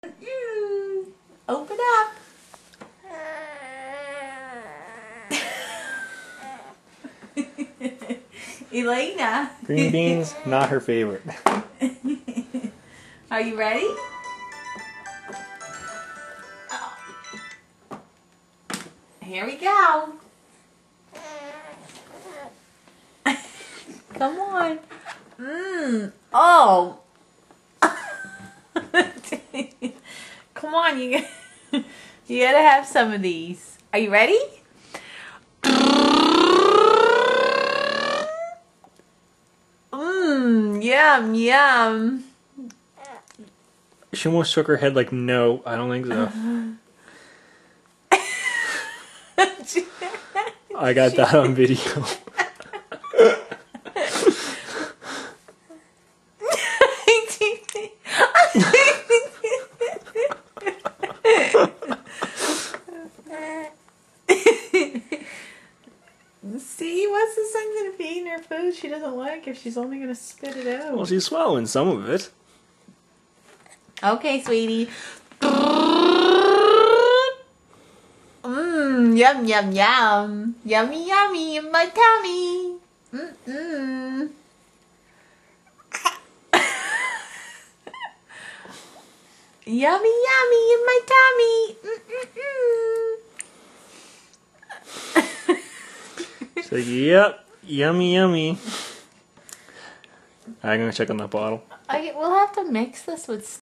Open up. Elena. Green beans, not her favorite. Are you ready? Here we go. Come on. Oh. Come on, you gotta have some of these. Are you ready? Yum, yum. She almost shook her head like, no, I don't think so. I got that on video. See, what's the sense of eating her food she doesn't like if she's only going to spit it out? Well, she's swallowing some of it. Okay, sweetie. Yum, yum, yum. Yummy, yummy in my tummy. Yummy, yummy in my tummy. She's like, yep, yummy, yummy. I'm going to check on that bottle. We'll have to mix this with